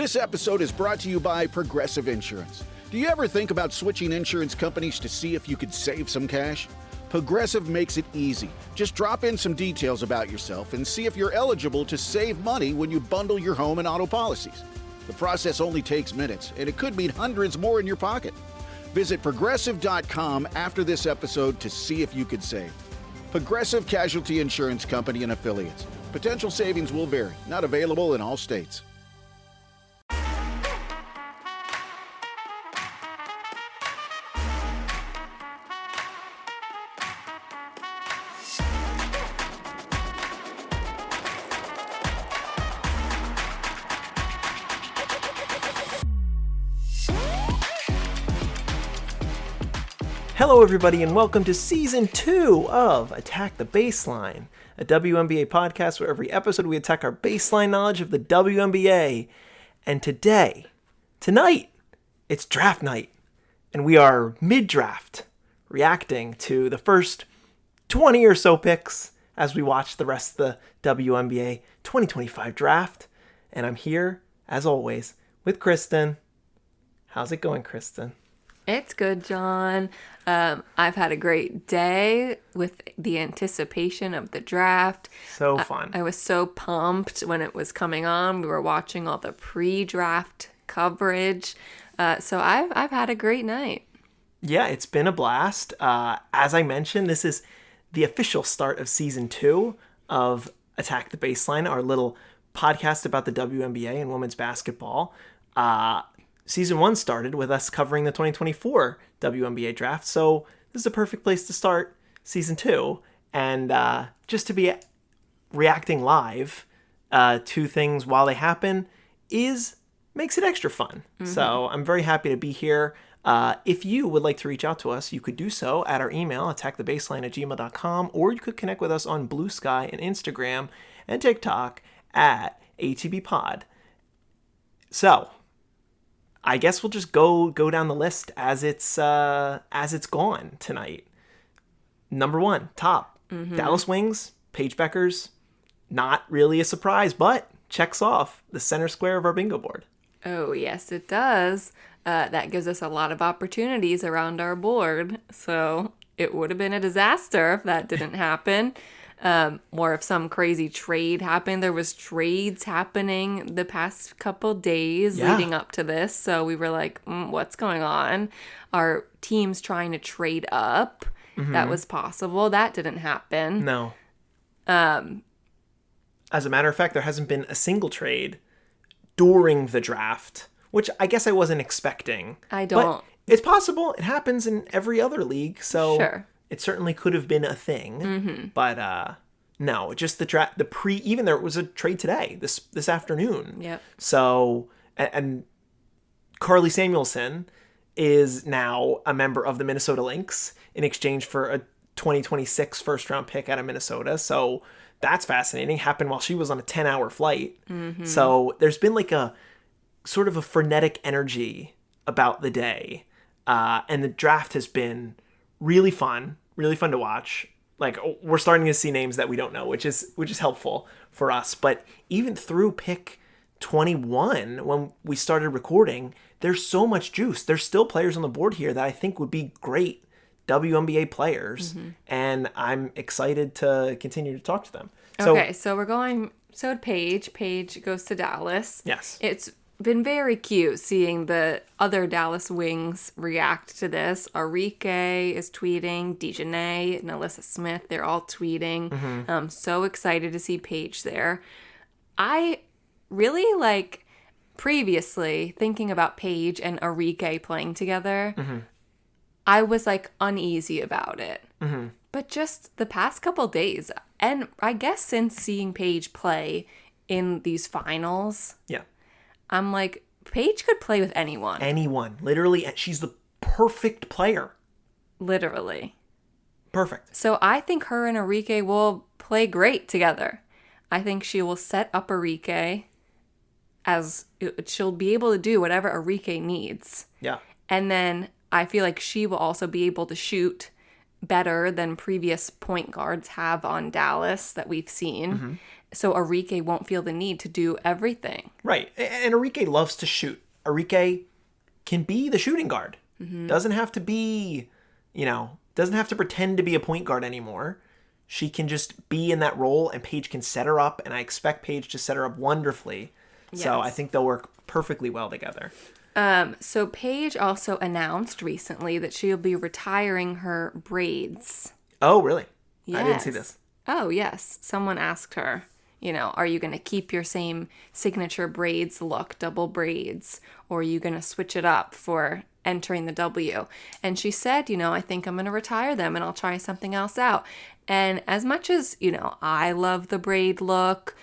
This episode is brought to you by Progressive Insurance. Do you ever think about switching insurance companies to see if you could save some cash? Progressive makes it easy. Just drop in some details about yourself and see if you're eligible to save money when you bundle your home and auto policies. The process only takes minutes, and it could mean hundreds more in your pocket. Visit Progressive.com after this episode to see if you could save. Progressive Casualty Insurance Company and Affiliates. Potential savings will vary. Not available in all states. Hello everybody and welcome to Season 2 of Attack the Baseline, a WNBA podcast where every episode we attack our baseline knowledge of the WNBA. And tonight, it's draft night, and we are mid-draft, reacting to the first 20 or so picks as we watch the rest of the WNBA 2025 draft. And I'm here, as always, with Kristen. How's it going, Kristen? It's good, John. I've had a great day with the anticipation of the draft. So fun. I was so pumped when it was coming on. We were watching all the pre-draft coverage. So I've had a great night. Yeah, it's been a blast. As I mentioned, this is the official start of Season 2 of Attack the Baseline, our little podcast about the WNBA and women's basketball. Season 1 started with us covering the 2024 WNBA draft, so this is a perfect place to start Season 2, and just to be reacting live to things while they happen makes it extra fun. Mm-hmm. So I'm very happy to be here. If you would like to reach out to us, you could do so at our email, attackthebaseline@gmail.com, or you could connect with us on Bluesky and Instagram and TikTok at ATBPod. So I guess we'll just go down the list as it's gone tonight. Number 1, top. Mm-hmm. Dallas Wings, Paige Bueckers. Not really a surprise, but checks off the center square of our bingo board. Oh, yes, it does. That gives us a lot of opportunities around our board. So it would have been a disaster if that didn't happen. Or if some crazy trade happened. There was trades happening the past couple days leading up to this. So we were like, what's going on? Our team's trying to trade up. Mm-hmm. That was possible. That didn't happen. No. As a matter of fact, there hasn't been a single trade during the draft, which I guess I wasn't expecting. I don't. But it's possible. It happens in every other league. So sure. It certainly could have been a thing, mm-hmm. But no, just even there was a trade today, this afternoon. Yep. So, and Carly Samuelson is now a member of the Minnesota Lynx in exchange for a 2026 first round pick out of Minnesota. So that's fascinating. Happened while she was on a 10-hour flight. Mm-hmm. So there's been like a sort of a frenetic energy about the day, and the draft has been really fun to watch. Like, we're starting to see names that we don't know, which is helpful for us. But even through pick 21, when we started recording, there's so much juice. There's still players on the board here that I think would be great WNBA players, mm-hmm. and I'm excited to continue to talk to them. Okay, so we're going. So Paige goes to Dallas. Yes, it's been very cute seeing the other Dallas Wings react to this. Arike is tweeting, Dejanay and Alyssa Smith, they're all tweeting. Mm-hmm. I'm so excited to see Paige there. I really previously thinking about Paige and Arike playing together. Mm-hmm. I was uneasy about it. Mm-hmm. But just the past couple days, and I guess since seeing Paige play in these finals, yeah, I'm like, Paige could play with anyone. Anyone. Literally, she's the perfect player. Literally. Perfect. So I think her and Arike will play great together. I think she will set up Arike as she'll be able to do whatever Arike needs. Yeah. And then I feel like she will also be able to shoot better than previous point guards have on Dallas that we've seen. So Arike won't feel the need to do everything. Right. And Arike loves to shoot. Arike can be the shooting guard. Doesn't have to be, doesn't have to pretend to be a point guard anymore. She can just be in that role, and Paige can set her up, and I expect Paige to set her up wonderfully. Yes. So I think they'll work perfectly well together. So Paige also announced recently that she'll be retiring her braids. Oh, really? Yes. I didn't see this. Oh, yes. Someone asked her, are you going to keep your same signature braids look, double braids, or are you going to switch it up for entering the W? And she said, I think I'm going to retire them and I'll try something else out. And as much as, I love the braid look,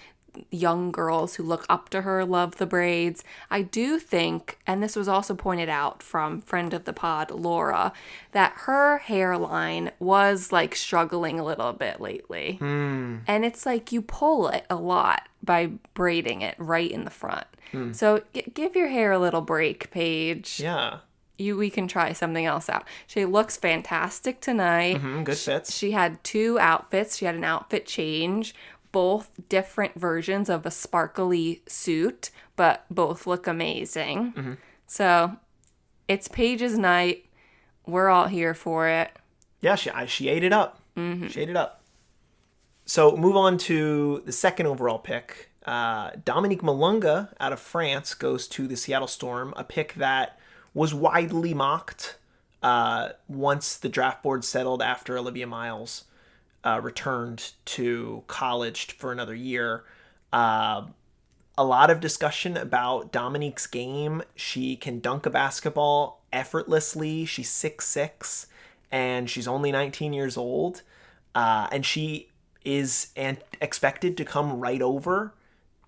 young girls who look up to her love the braids, I do think, and this was also pointed out from friend of the pod, Laura, that her hairline was like struggling a little bit lately. And it's like you pull it a lot by braiding it right in the front. So give your hair a little break, Paige. Yeah. We can try something else out. She looks fantastic tonight. Good fits. She had 2 outfits. She had an outfit change, both different versions of a sparkly suit, but both look amazing. So it's Paige's night. We're all here for it. Yeah, she ate it up. She ate it up. So move on to the second overall pick. Dominique Malunga out of France goes to the Seattle Storm, a pick that was widely mocked once the draft board settled after Olivia Miles returned to college for another year. A lot of discussion about Dominique's game. She can dunk a basketball effortlessly. She's 6'6", and she's only 19 years old. And she is expected to come right over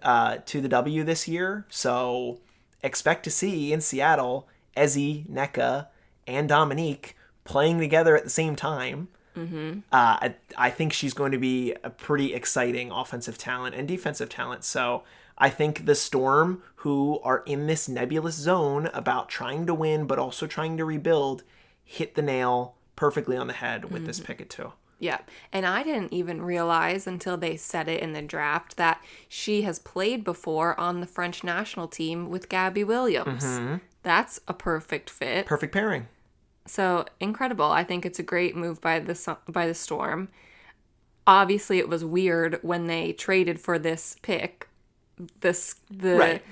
to the W this year. So expect to see in Seattle Ezzy, Nneka, and Dominique playing together at the same time. I think she's going to be a pretty exciting offensive talent and defensive talent. So I think the Storm, who are in this nebulous zone about trying to win but also trying to rebuild, hit the nail perfectly on the head with this pick at 2. Yeah, and I didn't even realize until they said it in the draft that she has played before on the French national team with Gabby Williams. That's a perfect fit. Perfect pairing. So incredible. I think it's a great move by the Storm. Obviously, it was weird when they traded for this pick. Right.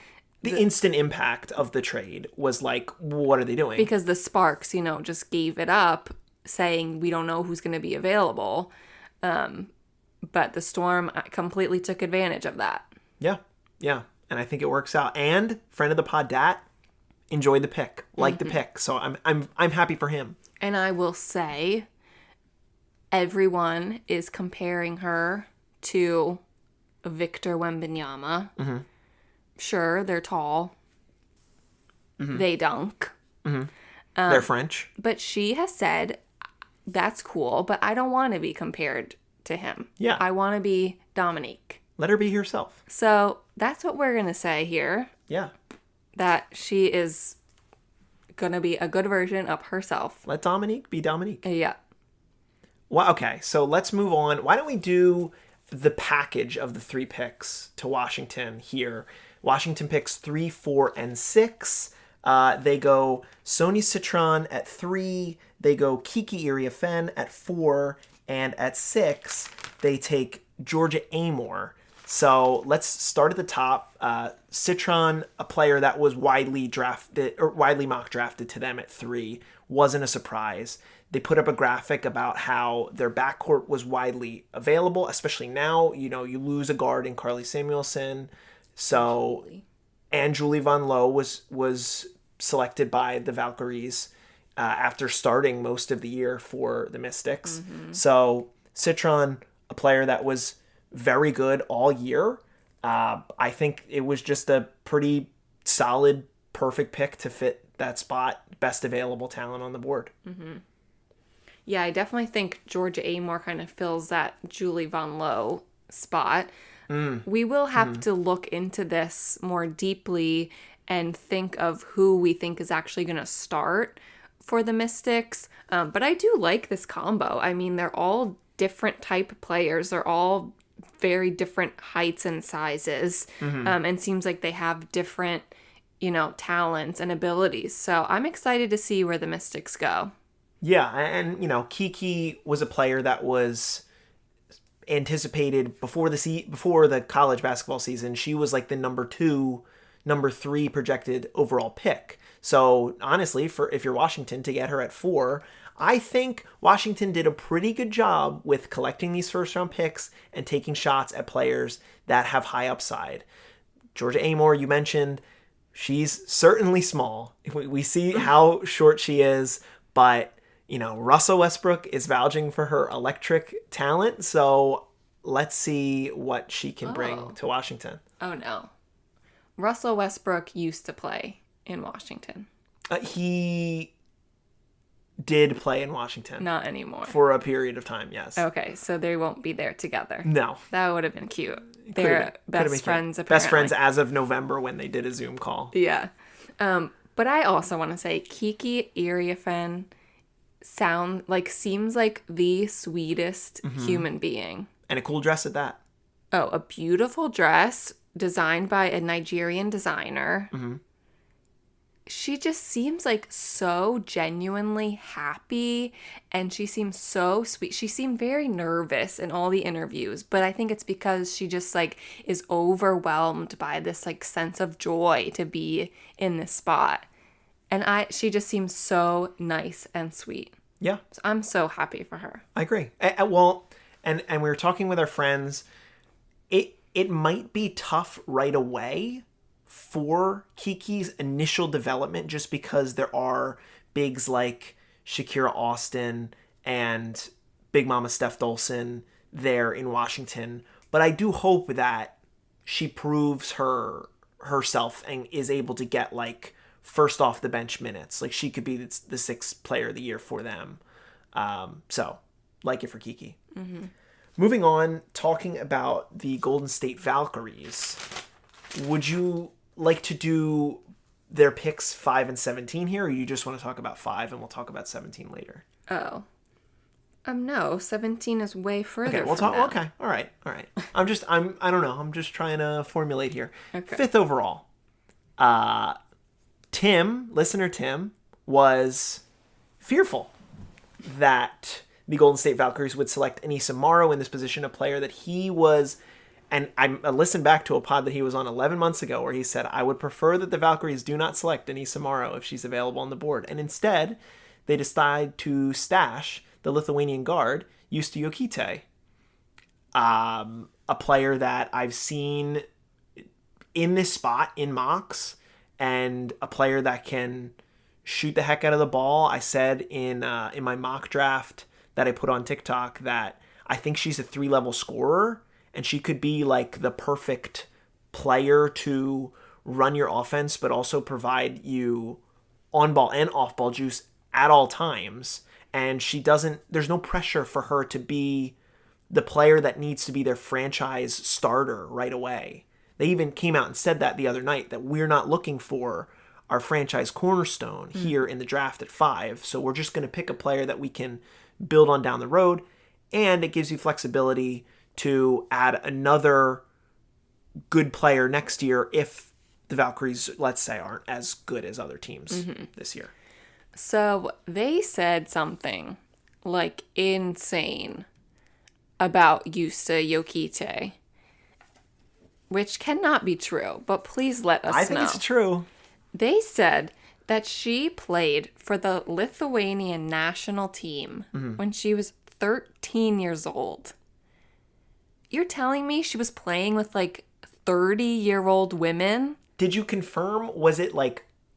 The instant impact of the trade was like, what are they doing? Because the Sparks, just gave it up, saying we don't know who's going to be available. But the Storm completely took advantage of that. Yeah. And I think it works out. And friend of the pod, Dat, enjoyed the pick, liked the pick. So I'm happy for him. And I will say, everyone is comparing her to Victor Wembanyama. Sure, they're tall. They dunk. They're French. But she has said, that's cool, but I don't want to be compared to him. Yeah. I want to be Dominique. Let her be herself. So that's what we're going to say here. Yeah. That she is going to be a good version of herself. Let Dominique be Dominique. Yeah. Well, okay, so let's move on. Why don't we do the package of the 3 picks to Washington here? Washington picks 3, 4, and 6. They go Sony Citron at 3. They go Kiki Iriafen at 4. And at 6, they take Georgia Amor. So let's start at the top. Citron, a player that was widely mock drafted to them at 3, wasn't a surprise. They put up a graphic about how their backcourt was widely available, especially now. You lose a guard in Carly Samuelson. So, and Julie Von Lowe was selected by the Valkyries after starting most of the year for the Mystics. So Citron, a player that was very good all year. I think it was just a pretty solid, perfect pick to fit that spot. Best available talent on the board. Yeah, I definitely think Georgia Amor kind of fills that Julie Von Lowe spot. We will have to look into this more deeply and think of who we think is actually going to start for the Mystics. But I do like this combo. I mean, they're all different type players. They're all very different heights and sizes. And seems like they have different, talents and abilities. So I'm excited to see where the Mystics go. Yeah, and Kiki was a player that was anticipated before the college basketball season. She was like the number 3 projected overall pick. So honestly, if you're Washington, to get her at 4, I think Washington did a pretty good job with collecting these first round picks and taking shots at players that have high upside. Georgia Amore, you mentioned, she's certainly small. We see how short she is, but Russell Westbrook is vouching for her electric talent, so let's see what she can bring to Washington. Oh, no. Russell Westbrook used to play in Washington. He did play in Washington. Not anymore. For a period of time, yes. Okay, so they won't be there together. No. That would have been cute. They're best friends, apparently. Best friends as of November when they did a Zoom call. Yeah. But I also want to say Kiki Iriafen seems like the sweetest human being. And a cool dress at that. Oh, a beautiful dress designed by a Nigerian designer. She just seems like so genuinely happy, and she seems so sweet. She seemed very nervous in all the interviews, but I think it's because she just is overwhelmed by this sense of joy to be in this spot. And she just seems so nice and sweet. Yeah. So I'm so happy for her. I agree. Well, and we were talking with our friends, it might be tough right away for Kiki's initial development just because there are bigs like Shakira Austin and Big Mama Steph Dolson there in Washington. But I do hope that she proves herself and is able to get first off the bench minutes. She could be the 6th player of the year for them. So like it for Kiki. Moving on, talking about the Golden State Valkyries. Would you like to do their picks 5 and 17 here, or you just want to talk about 5 and we'll talk about 17 later? Oh. No, 17 is way further. Okay, we'll talk. Okay, all right. I don't know. I'm just trying to formulate here. Okay. 5th overall. Listener Tim, was fearful that the Golden State Valkyries would select Anissa Morrow in this position, a player that he was, and I listened back to a pod that he was on 11 months ago where he said, I would prefer that the Valkyries do not select Anissa Morrow if she's available on the board. And instead, they decide to stash the Lithuanian guard, Justa Jokic, a player that I've seen in this spot in mocks, and a player that can shoot the heck out of the ball. I said in my mock draft that I put on TikTok that I think she's a 3-level scorer, and she could be the perfect player to run your offense, but also provide you on-ball and off-ball juice at all times. And there's no pressure for her to be the player that needs to be their franchise starter right away. They even came out and said that the other night, that we're not looking for our franchise cornerstone here in the draft at 5. So we're just going to pick a player that we can build on down the road. And it gives you flexibility to add another good player next year if the Valkyries, let's say, aren't as good as other teams this year. So they said something insane about Justa Jokic, which cannot be true, but please let us know. I think it's true. They said that she played for the Lithuanian national team when she was 13 years old. You're telling me she was playing with 30-year-old women? Did you confirm? Was it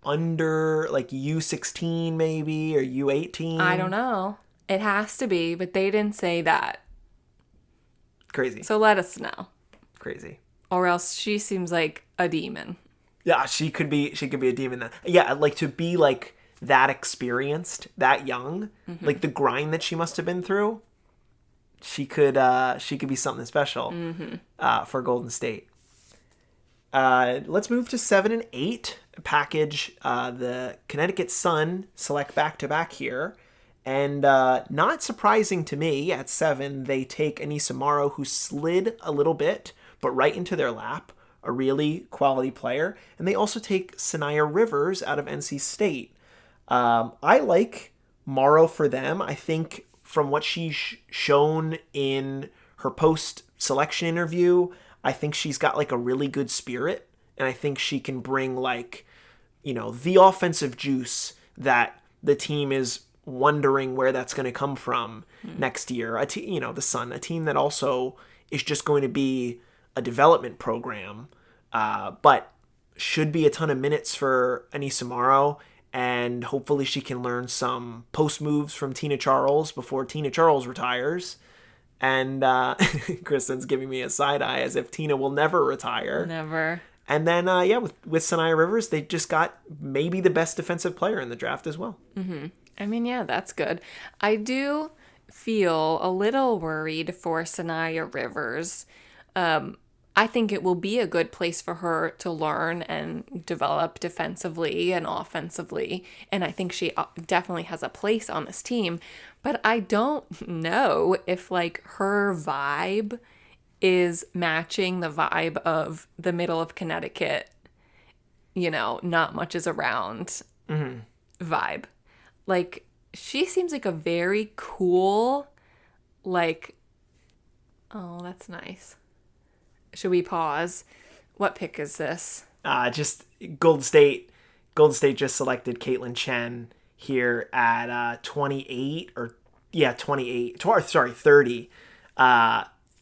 under U16 maybe, or U18? I don't know. It has to be, but they didn't say that. Crazy. So let us know. Crazy. Or else she seems like a demon. Yeah, she could be a demon then. Yeah, to be that experienced, that young, the grind that she must have been through, she could be something special for Golden State. Let's move to 7 and 8. Package the Connecticut Sun select back-to-back here. And not surprising to me, at 7, they take Anissa Morrow, who slid a little bit, but right into their lap, a really quality player. And they also take Sanaya Rivers out of NC State. I like Morrow for them. I think from what she's shown in her post-selection interview, I think she's got like a really good spirit. And I think she can bring like, the offensive juice that the team is wondering where that's going to come from next year. The Sun, a team that also is just going to be a development program, but should be a ton of minutes for Anissa Morrow, and hopefully she can learn some post moves from Tina Charles before Tina Charles retires. And Kristen's giving me a side eye as if Tina will never retire. Never. And then, with Sanaya Rivers, they just got maybe the best defensive player in the draft as well. Mm-hmm. I mean, yeah, that's good. I do feel a little worried for Sanaya Rivers. I think it will be a good place for her to learn and develop defensively and offensively. And I think she definitely has a place on this team. But I don't know if, like, her vibe is matching the vibe of the middle of Connecticut, not much is around vibe. Like, she seems like a very cool, like, oh, that's nice. Should we pause? What pick is this? Just Golden State. Golden State just selected Caitlin Chen here at 28 or 28. Sorry, 30.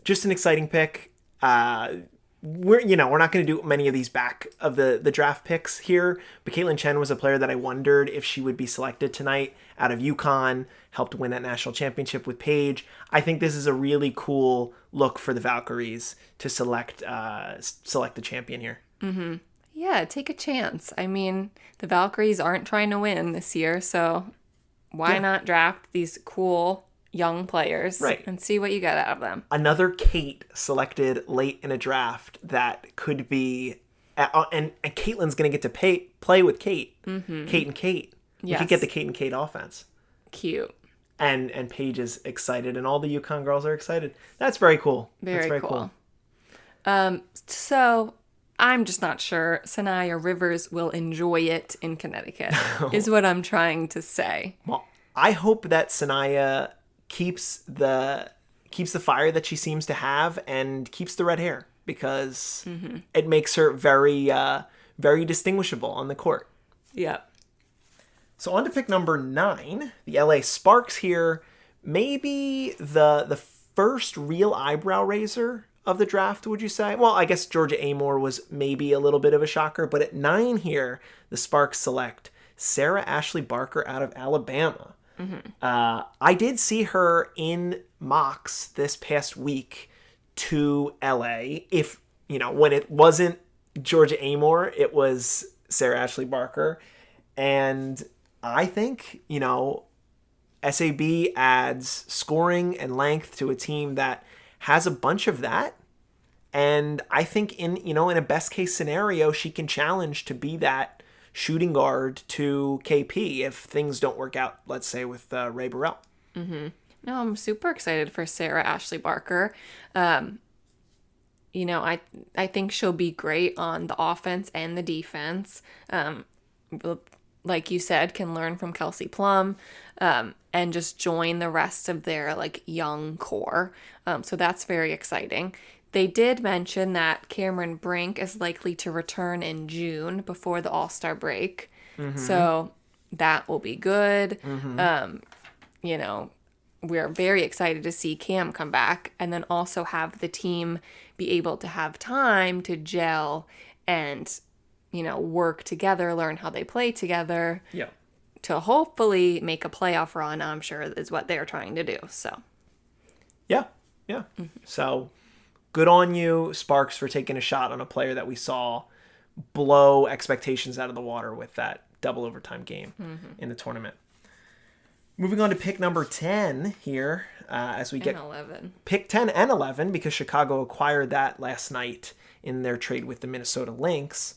Just an exciting pick. We're not going to do many of these back of the draft picks here, but Caitlin Chen was a player that I wondered if she would be selected tonight out of UConn, helped win that national championship with Paige. I think this is a really cool look for the Valkyries to select the champion here. Mm-hmm. Yeah, take a chance. I mean, the Valkyries aren't trying to win this year, so why not draft these cool young players and see what you get out of them. Another Kate selected late in a draft that could be, and Caitlin's going to get to play with Kate. Mm-hmm. Kate and Kate. Yes. We could get the Kate and Kate offense. Cute. And Paige is excited, and all the UConn girls are excited. That's very cool. Very cool. So I'm just not sure Sanaya Rivers will enjoy it in Connecticut, is what I'm trying to say. Well, I hope that Sanaya keeps the fire that she seems to have and keeps the red hair, because it makes her very, very distinguishable on the court. Yeah. So on to pick number 9, the LA Sparks here. Maybe the first real eyebrow raiser of the draft, would you say? Well, I guess Georgia Amore was maybe a little bit of a shocker, but at 9 here, the Sparks select Sarah Ashley Barker out of Alabama. Mm-hmm. I did see her in mocks this past week to LA. If, when it wasn't Georgia Amore, it was Sarah Ashley Barker. And I think, SAB adds scoring and length to a team that has a bunch of that. And I think in a best case scenario, she can challenge to be that shooting guard to KP if things don't work out, let's say, with Ray Burrell. Mm-hmm. No, I'm super excited for Sarah Ashley Barker. I think she'll be great on the offense and the defense. Like you said, can learn from Kelsey Plum and just join the rest of their young core. So that's very exciting. They did mention that Cameron Brink is likely to return in June before the All-Star break. Mm-hmm. So that will be good. Mm-hmm. We're very excited to see Cam come back and then also have the team be able to have time to gel and, work together, learn how they play together. Yeah. To hopefully make a playoff run, I'm sure is what they're trying to do. So. Yeah. Yeah. Mm-hmm. So good on you, Sparks, for taking a shot on a player that we saw blow expectations out of the water with that double overtime game in the tournament. Moving on to pick number 10 here, as we get 11. Pick 10 and 11, because Chicago acquired that last night in their trade with the Minnesota Lynx.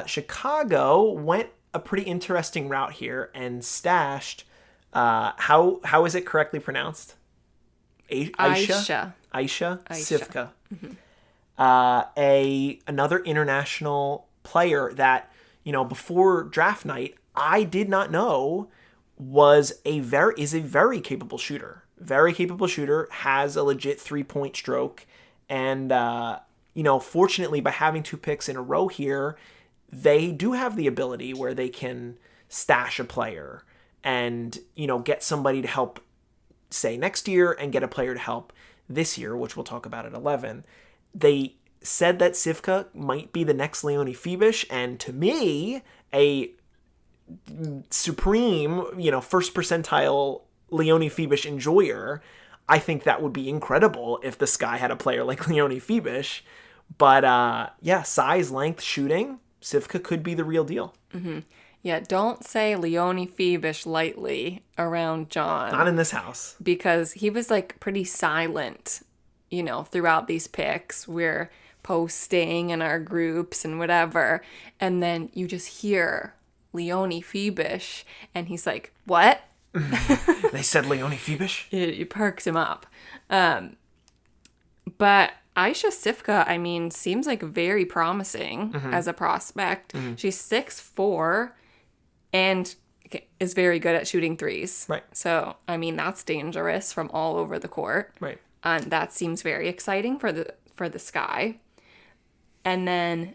Chicago went a pretty interesting route here and stashed, how is it correctly pronounced? Aisha Sivka. Another international player that, before draft night, I did not know is a very capable shooter. Very capable shooter, has a legit 3-point stroke. And, fortunately, by having 2 picks in a row here, they do have the ability where they can stash a player and, get somebody to help, say, next year and get a player to help this year, which we'll talk about at 11. They said that Sivka might be the next Leonie Fibish, and to me, a supreme, first percentile Leonie Fibish enjoyer, I think that would be incredible if the Sky had a player like Leonie Fibish. But size, length, shooting, Sivka could be the real deal. Mm-hmm. Yeah, don't say Leonie Fibish lightly around John. Not in this house. Because he was pretty silent, throughout these picks. We're posting in our groups and whatever. And then you just hear Leonie Fibish and he's like, what? They said Leonie Fibish? It perks him up. But Aisha Sivka, seems very promising as a prospect. Mm-hmm. She's 6'4", and is very good at shooting threes. Right. So, that's dangerous from all over the court. Right. And that seems very exciting for the Sky. And then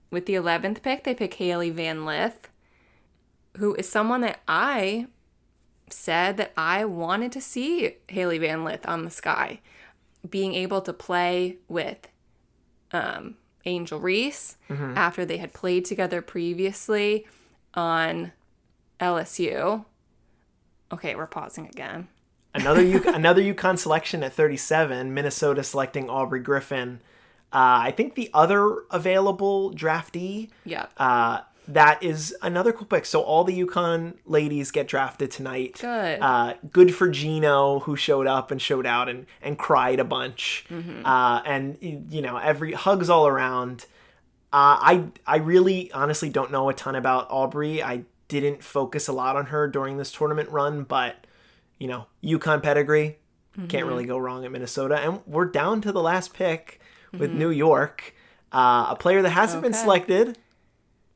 with the 11th pick, they pick Haley Van Lith, who is someone that I said that I wanted to see Haley Van Lith on the Sky. Being able to play with Angel Reese after they had played together previously on LSU. Okay, we're pausing again. Another UConn selection at 37, Minnesota selecting Aubrey Griffin. I think the other available draftee. Yeah. That is another cool pick. So all the UConn ladies get drafted tonight. Good. Good for Gino, who showed up and showed out and cried a bunch. Mm-hmm. And every hugs all around. I really honestly don't know a ton about Aubrey. I didn't focus a lot on her during this tournament run, but UConn pedigree, can't really go wrong at Minnesota. And we're down to the last pick with New York, a player that hasn't been selected.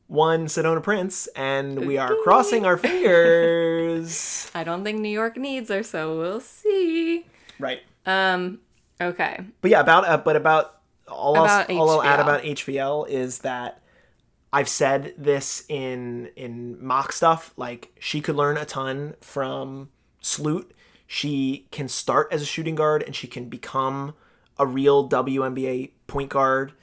One Sedona Prince, and we are crossing our fingers. I don't think New York needs her, so we'll see. Right. Okay. But yeah, about all I'll add about HVL is that I've said this in mock stuff. She could learn a ton from Sloot. She can start as a shooting guard, and she can become a real WNBA point guard.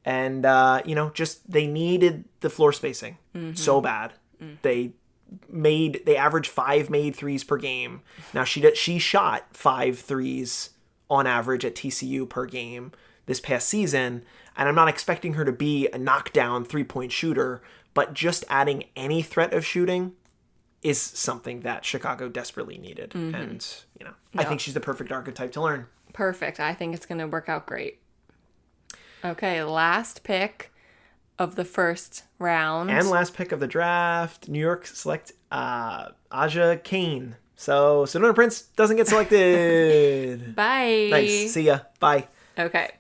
And, they needed the floor spacing so bad. Mm-hmm. They averaged 5 made threes per game. Now she shot 5 threes on average at TCU per game this past season. And I'm not expecting her to be a knockdown 3-point shooter, but just adding any threat of shooting is something that Chicago desperately needed. Mm-hmm. And, I think she's the perfect archetype to learn. Perfect. I think it's going to work out great. Okay, last pick of the first round. And last pick of the draft. New York select Aja Kane. So Sedona Prince doesn't get selected. Bye. Nice. See ya. Bye. Okay.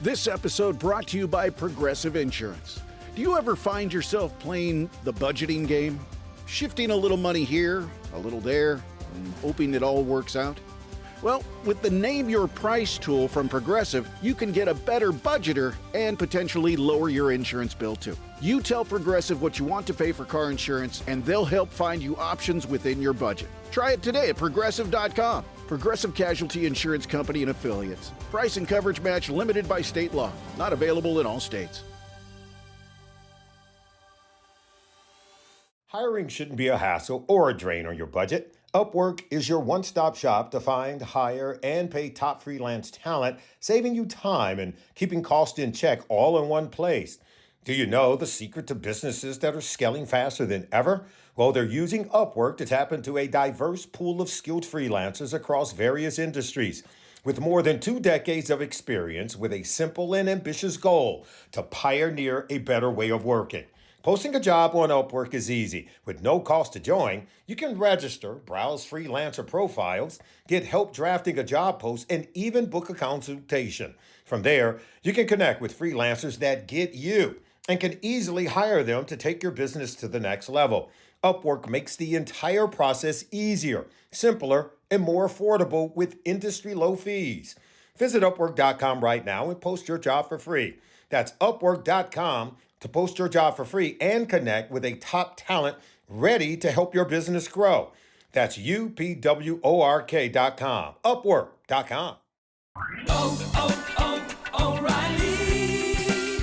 This episode brought to you by Progressive Insurance. Do you ever find yourself playing the budgeting game? Shifting a little money here, a little there, and hoping it all works out? Well, with the Name Your Price tool from Progressive, you can get a better budgeter and potentially lower your insurance bill too. You tell Progressive what you want to pay for car insurance, and they'll help find you options within your budget. Try it today at Progressive.com. Progressive Casualty Insurance Company and Affiliates. Price and coverage match limited by state law. Not available in all states. Hiring shouldn't be a hassle or a drain on your budget. Upwork is your one-stop shop to find, hire, and pay top freelance talent, saving you time and keeping costs in check all in one place. Do you know the secret to businesses that are scaling faster than ever? Well, they're using Upwork to tap into a diverse pool of skilled freelancers across various industries. with more than 2 decades of experience with a simple and ambitious goal to pioneer a better way of working. Posting a job on Upwork is easy. With no cost to join, you can register, browse freelancer profiles, get help drafting a job post, and even book a consultation. From there, you can connect with freelancers that get you and can easily hire them to take your business to the next level. Upwork makes the entire process easier, simpler, and more affordable with industry-low fees. Visit Upwork.com right now and post your job for free. That's Upwork.com to post your job for free and connect with a top talent ready to help your business grow. That's UPWORK.com. Upwork.com. O'Reilly.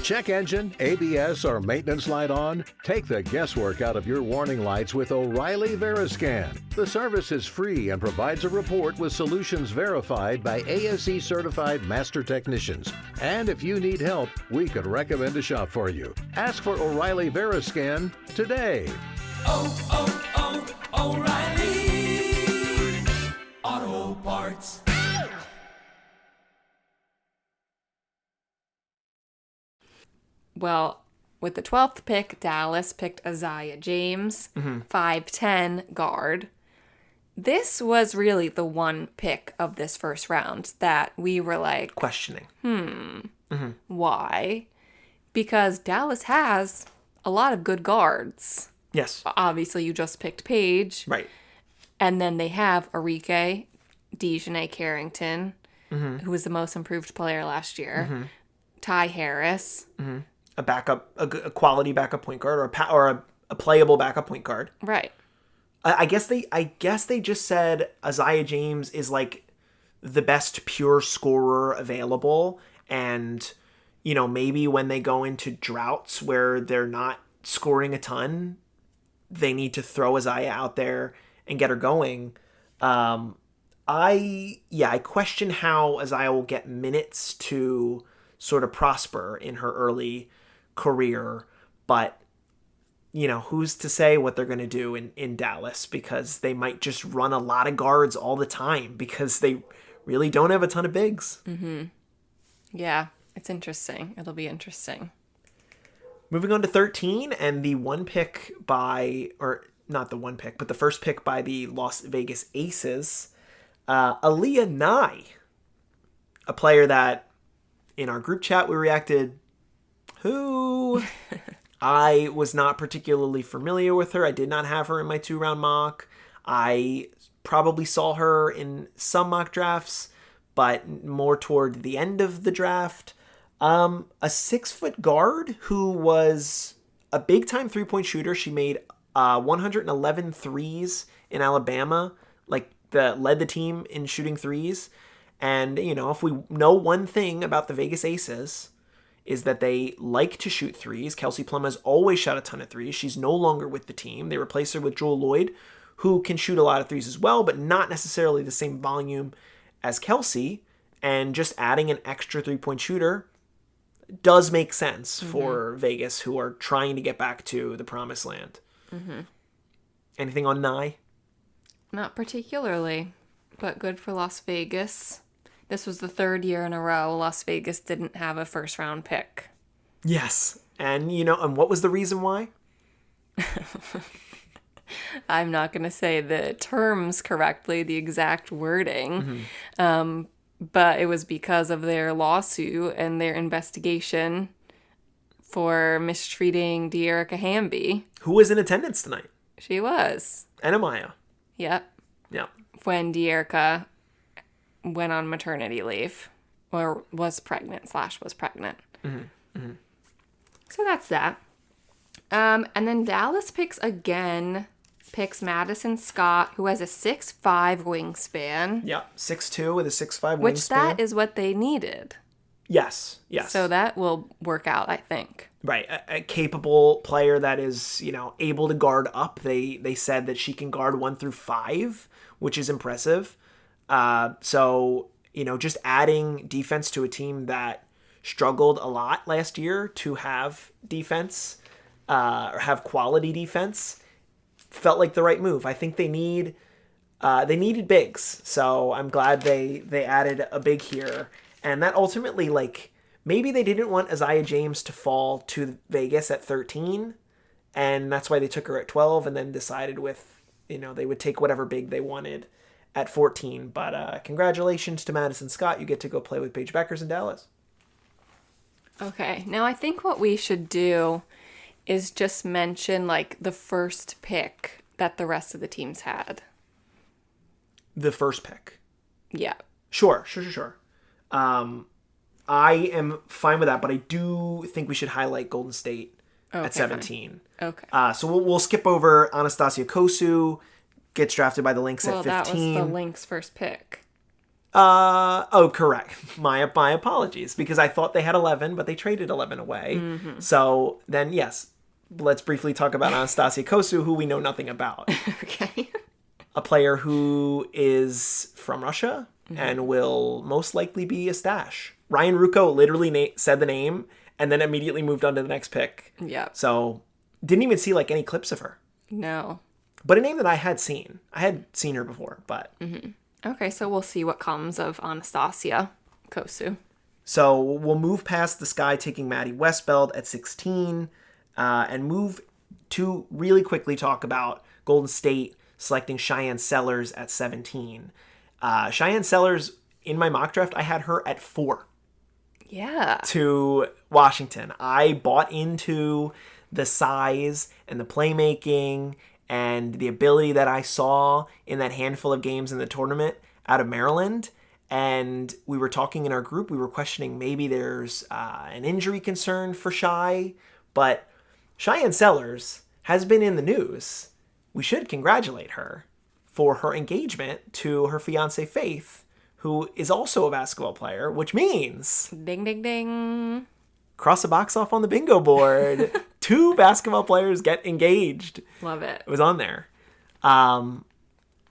Check engine, ABS, or maintenance light on? Take the guesswork out of your warning lights with O'Reilly Veriscan. The service is free and provides a report with solutions verified by ASE certified master technicians. And if you need help, we could recommend a shop for you. Ask for O'Reilly Veriscan today. O'Reilly Auto Parts. Well, with the 12th pick, Dallas picked Isaiah James, 5'10" guard. This was really the one pick of this first round that we were like, Questioning. why? Because Dallas has a lot of good guards. Yes. Obviously, you just picked Paige. Right. And then they have Arike, Dejanay Carrington, who was the most improved player last year, Ty Harris. A backup, a quality backup point guard, or a playable backup point guard. Right. I guess they just said Isaiah James is like the best pure scorer available, and maybe when they go into droughts where they're not scoring a ton, they need to throw Isaiah out there and get her going. I question how Isaiah will get minutes to sort of prosper in her early career, but who's to say what they're going to do in Dallas, because they might just run a lot of guards all the time because they really don't have a ton of bigs. Yeah, it's interesting. It'll be interesting. Moving on to 13, and the one pick or not the one pick, but the first pick by the Las Vegas Aces, Aaliyah Nye, a player that in our group chat we reacted, who I was not particularly familiar with her. I did not have her in my 2-round mock. I probably saw her in some mock drafts, but more toward the end of the draft. A 6-foot guard who was a big-time three-point shooter. She made 111 threes in Alabama, led the team in shooting threes. And, if we know one thing about the Vegas Aces, is that they like to shoot threes. Kelsey Plum has always shot a ton of threes. She's no longer with the team. They replace her with Jewel Lloyd, who can shoot a lot of threes as well, but not necessarily the same volume as Kelsey. And just adding an extra three-point shooter does make sense for Vegas, who are trying to get back to the promised land. Anything on Nye? Not particularly, but good for Las Vegas. This was the third year in a row Las Vegas didn't have a first-round pick. Yes. And, and what was the reason why? I'm not going to say the terms correctly, the exact wording, but it was because of their lawsuit and their investigation for mistreating De'Erica Hamby. Who was in attendance tonight? She was. And Amaya. Yep. Yeah. When De'Erica went on maternity leave, or was pregnant. So that's that. And then Dallas picks Madison Scott, who has a 6'5" wingspan. Yeah, 6'2" with a 6'5" wingspan. Which that is what they needed. Yes. So that will work out, I think. Right, a capable player that is, able to guard up. They said that she can guard 1 through 5, which is impressive. So, just adding defense to a team that struggled a lot last year to have defense, or have quality defense, felt like the right move. I think they need they needed bigs, so I'm glad they added a big here. And that ultimately, like, maybe they didn't want Isaiah James to fall to Vegas at 13, and that's why they took her at 12, and then decided with, they would take whatever big they wanted at 14. But congratulations to Madison Scott. You get to go play with Paige Bueckers in Dallas. Okay, now I think what we should do is just mention, like, the first pick that the rest of the teams had. The first pick? Yeah. Sure. I am fine with that, but I do think we should highlight Golden State at 17. Fine. Okay. So we'll skip over Anastasia Kosu, gets drafted by the Lynx at 15. Well, that was the Lynx first pick. Correct. My apologies, because I thought they had 11, but they traded 11 away. Mm-hmm. So then, yes, let's briefly talk about Anastasia Kosu, who we know nothing about. Okay. A player who is from Russia and will most likely be a stash. Ryan Rucco literally said the name and then immediately moved on to the next pick. Yeah. So didn't even see, like, any clips of her. No. But a name that I had seen. I had seen her before, but... Mm-hmm. Okay, so we'll see what comes of Anastasia Kosu. So we'll move past the Sky taking Maddie Westbeld at 16 and move to really quickly talk about Golden State selecting Cheyenne Sellers at 17. Cheyenne Sellers, in my mock draft, I had her at 4. Yeah. To Washington. I bought into the size and the playmaking and the ability that I saw in that handful of games in the tournament out of Maryland. And we were talking in our group, we were questioning maybe there's an injury concern for Shy, but Cheyenne Sellers has been in the news. We should congratulate her for her engagement to her fiancé Faith, who is also a basketball player, which means... Ding, ding, ding. Cross a box off on the bingo board. 2 basketball players get engaged. Love it. It was on there.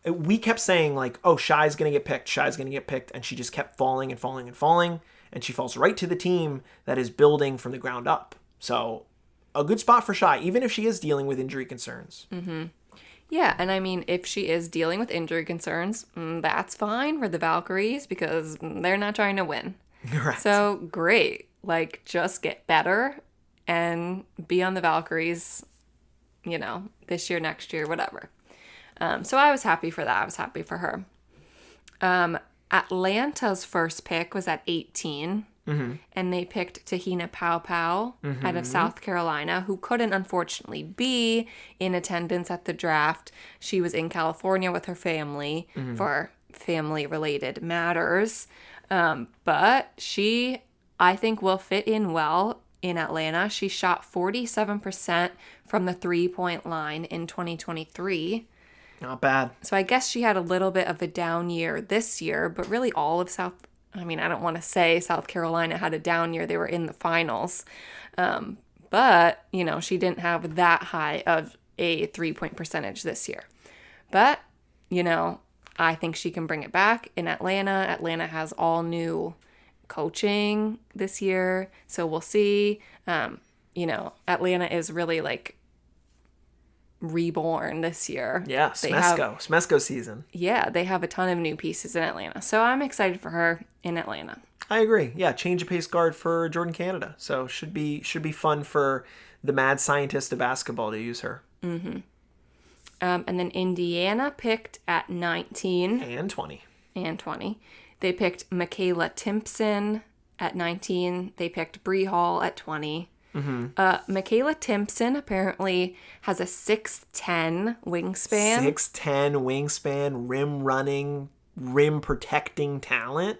We kept saying, like, oh, Shy's going to get picked. And she just kept falling. And she falls right to the team that is building from the ground up. So a good spot for Shy, even if she is dealing with injury concerns. Mm-hmm. Yeah, and I mean, if she is dealing with injury concerns, that's fine for the Valkyries because they're not trying to win. Right. So great. Like, just get better and be on the Valkyries, this year, next year, whatever. So I was happy for that. I was happy for her. Atlanta's first pick was at 18. Mm-hmm. And they picked Tahina Pau out of South Carolina, who couldn't, unfortunately, be in attendance at the draft. She was in California with her family for family-related matters. But she, I think, will fit in well in Atlanta. She shot 47% from the three-point line in 2023. Not bad. So I guess she had a little bit of a down year this year, but really all of I don't want to say South Carolina had a down year. They were in the finals. But, she didn't have that high of a three-point percentage this year. But, I think she can bring it back in Atlanta. Atlanta has all new coaching this year. So we'll see. Atlanta is really, like, reborn this year. Yeah, Smesco season. Yeah, they have a ton of new pieces in Atlanta. So I'm excited for her in Atlanta. I agree. Yeah, change of pace guard for Jordan Canada. So should be fun for the mad scientist of basketball to use her. Mm-hmm. And then Indiana picked at 19. And 20. They picked Michaela Timpson at 19. They picked Bree Hall at 20. Mm-hmm. Michaela Timpson apparently has a 6'10 wingspan. 6'10 wingspan, rim running, rim protecting talent.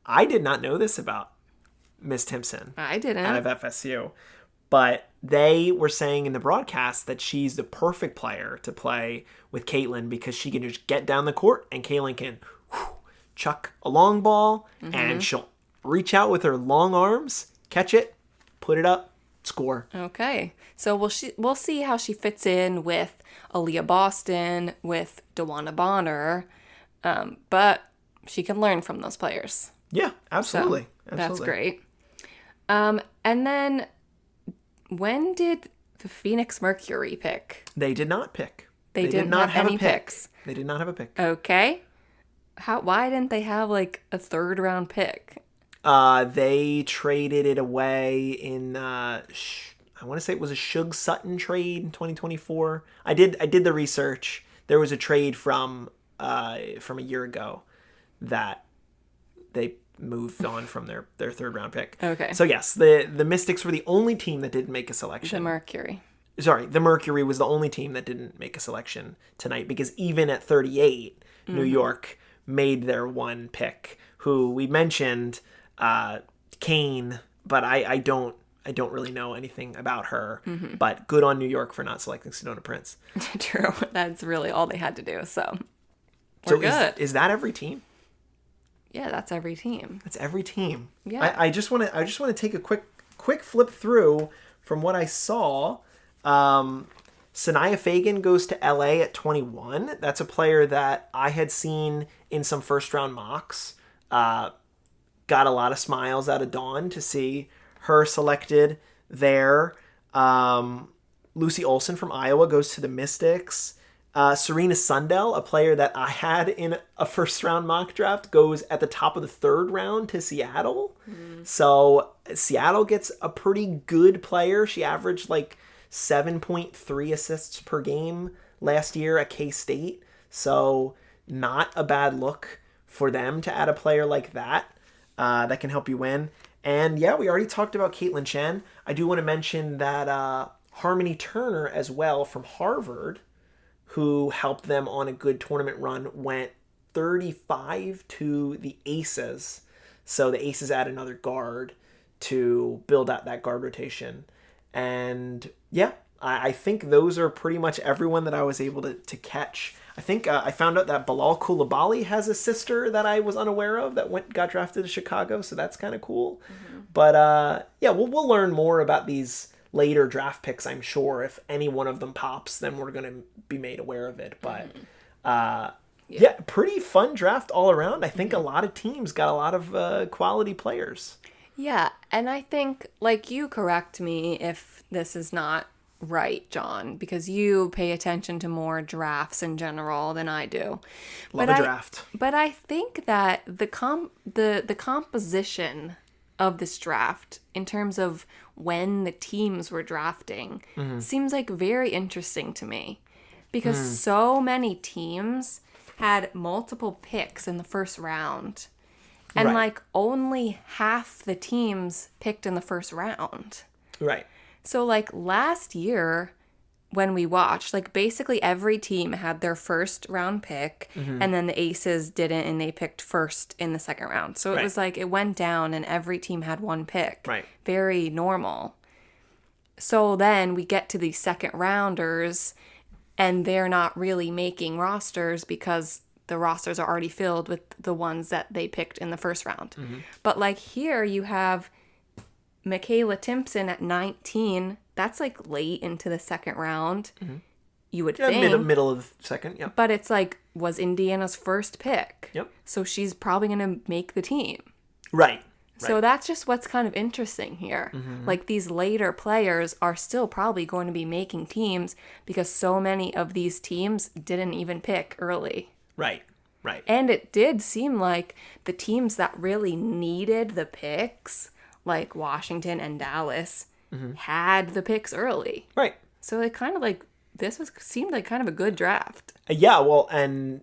I did not know this about Miss Timpson. I didn't. Out of FSU. But they were saying in the broadcast that she's the perfect player to play with Caitlin because she can just get down the court and Caitlin can chuck a long ball and she'll reach out with her long arms, catch it, put it up, score. Okay. So we'll see how she fits in with Aaliyah Boston, with DeWanna Bonner, but she can learn from those players. Yeah, absolutely. So that's great. And then when did the Phoenix Mercury pick? They did not pick. They did not have any picks. They did not have a pick. Okay. Why didn't they have like a 3rd round pick? They traded it away in I want to say it was a Shug Sutton trade in 2024. I did the research. There was a trade from a year ago that they moved on from their 3rd round pick. Okay. So yes, the Mystics were the only team that didn't make a selection. The Mercury. Sorry, the Mercury was the only team that didn't make a selection tonight, because even at 38, New York made their one pick, who we mentioned, Kane, but I don't really know anything about her. But good on New York for not selecting Sedona Prince. True. That's really all they had to do. So we're good. Is that every team? Yeah, that's every team. That's every team. Yeah. I just want to take a quick flip through from what I saw. Sanaya Fagan goes to LA at 21. That's a player that I had seen in some first round mocks. Got a lot of smiles out of Dawn to see her selected there. Lucy Olson from Iowa goes to the Mystics. Serena Sundell, a player that I had in a first round mock draft, goes at the top of the 3rd round to Seattle. So Seattle gets a pretty good player. She averaged like 7.3 assists per game last year at K-State. So not a bad look for them to add a player like that that can help you win. And yeah, we already talked about Caitlin Chen. I do want to mention that Harmony Turner as well from Harvard, who helped them on a good tournament run, went 35 to the Aces. So the Aces add another guard to build out that guard rotation. And yeah, I think those are pretty much everyone that I was able to catch. I think I found out that Bilal Coulibaly has a sister that I was unaware of that got drafted to Chicago, so that's kind of cool. But yeah, we'll learn more about these later draft picks, I'm sure. If any one of them pops, then we're going to be made aware of it. But yeah, pretty fun draft all around. I think a lot of teams got a lot of quality players. Yeah, and I think, like, you correct me if this is not right, John, because you pay attention to more drafts in general than I do. Love a draft. But I think that the composition of this draft, in terms of when the teams were drafting, seems like very interesting to me, because so many teams had multiple picks in the first round. And, like, only half the teams picked in the first round. Right. So, like, last year when we watched, like, basically every team had their first round pick, and then the Aces didn't, and they picked first in the second round. So it was like it went down, and every team had one pick. Right. Very normal. So then we get to these second rounders, and they're not really making rosters because the rosters are already filled with the ones that they picked in the first round. But, like, here you have Michaela Timpson at 19. That's, like, late into the second round. You would think. Middle of the second, yeah. But it's, like, was Indiana's first pick. Yep. So she's probably going to make the team. Right. So that's just what's kind of interesting here. Like, these later players are still probably going to be making teams because so many of these teams didn't even pick early. Right. And it did seem like the teams that really needed the picks, like Washington and Dallas, had the picks early. Right. So it kind of like, seemed like kind of a good draft. Yeah, well, and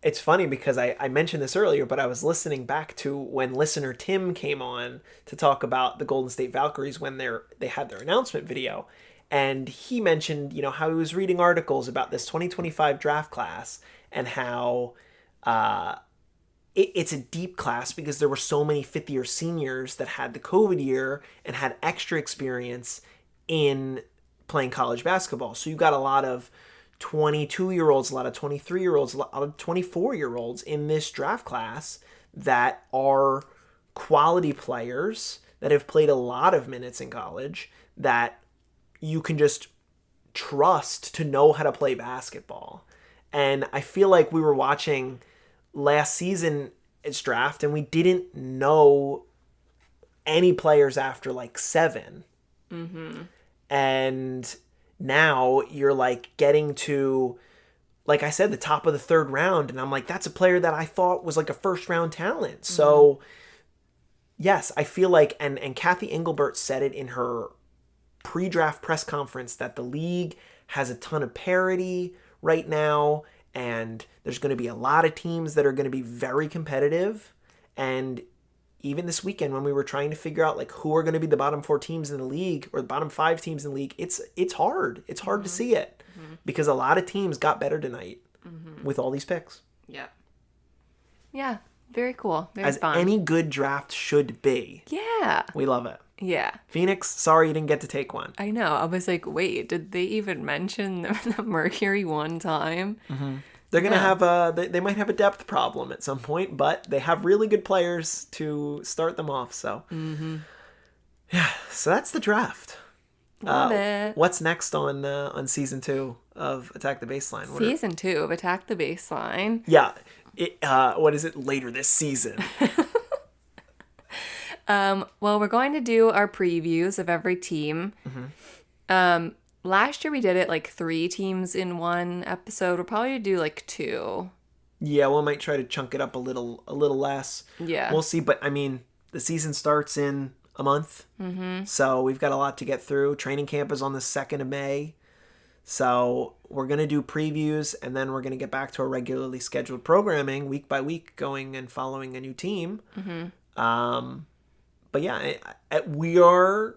it's funny because I mentioned this earlier, but I was listening back to when listener Tim came on to talk about the Golden State Valkyries when they had their announcement video. And he mentioned, how he was reading articles about this 2025 draft class and how it's a deep class because there were so many fifth-year seniors that had the COVID year and had extra experience in playing college basketball. So you got a lot of 22-year-olds, a lot of 23-year-olds, a lot of 24-year-olds in this draft class that are quality players that have played a lot of minutes in college that you can just trust to know how to play basketball. And I feel like we were watching last season's draft and we didn't know any players after like 7. And now you're like getting to, like I said, the top of the third round, and I'm like, that's a player that I thought was like a first round talent. So yes, I feel like, and Kathy Engelbert said it in her pre-draft press conference, that the league has a ton of parity right now, and there's going to be a lot of teams that are going to be very competitive. And even this weekend, when we were trying to figure out like who are going to be the bottom 4 teams in the league or the bottom 5 teams in the league, it's hard. It's hard to see it because a lot of teams got better tonight with all these picks. Yeah. Yeah. Very cool. Very As fun. any good draft should be. Yeah. We love it. Yeah. Phoenix, sorry you didn't get to take one. I know. I was like, wait, did they even mention the Mercury one time? They're going to have they might have a depth problem at some point, but they have really good players to start them off. So, yeah, so that's the draft. Love it. What's next on season 2 of Attack the Baseline? Season 2 of Attack the Baseline. Yeah. What is it later this season? Well, we're going to do our previews of every team. Last year we did it like 3 teams in one episode. We'll probably do like 2. Yeah, we might try to chunk it up a little less. Yeah. We'll see. But I mean, the season starts in a month, so we've got a lot to get through. Training camp is on the 2nd of May, so we're gonna do previews, and then we're gonna get back to our regularly scheduled programming week by week, going and following a new team. But yeah, we are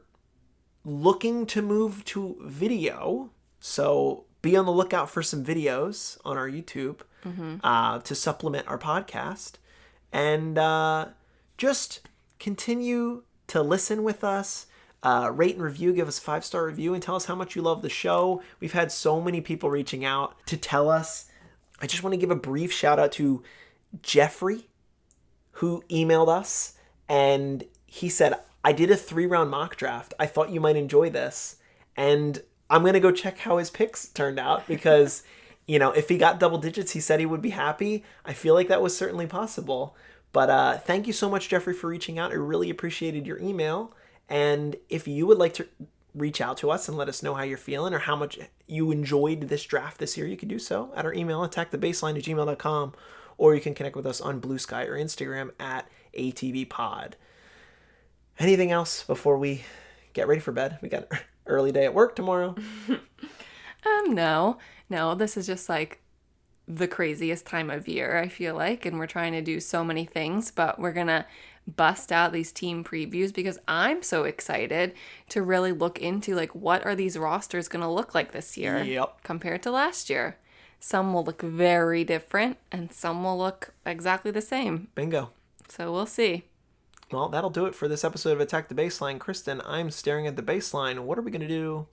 looking to move to video, so be on the lookout for some videos on our YouTube to supplement our podcast, and just continue to listen with us. Rate and review, give us a 5-star review, and tell us how much you love the show. We've had so many people reaching out to tell us. I just want to give a brief shout out to Jeffrey, who emailed us, and he said, I did a 3-round mock draft. I thought you might enjoy this. And I'm going to go check how his picks turned out because, if he got double digits, he said he would be happy. I feel like that was certainly possible. But thank you so much, Jeffrey, for reaching out. I really appreciated your email. And if you would like to reach out to us and let us know how you're feeling or how much you enjoyed this draft this year, you can do so at our email, attackthebaseline@gmail.com, or you can connect with us on Bluesky or Instagram at ATBPod. Anything else before we get ready for bed? We got an early day at work tomorrow. No, this is just like the craziest time of year, I feel like, and we're trying to do so many things, but we're gonna bust out these team previews because I'm so excited to really look into like what are these rosters gonna look like this year compared to last year. Some will look very different and some will look exactly the same. Bingo. So we'll see. Well, that'll do it for this episode of Attack the Baseline. Kristen, I'm staring at the baseline. What are we going to do?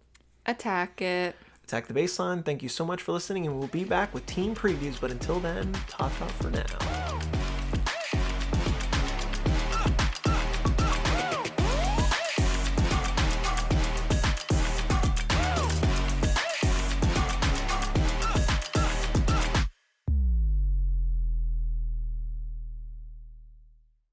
Attack it. Attack the Baseline. Thank you so much for listening, and we'll be back with team previews. But until then, ta-ta for now.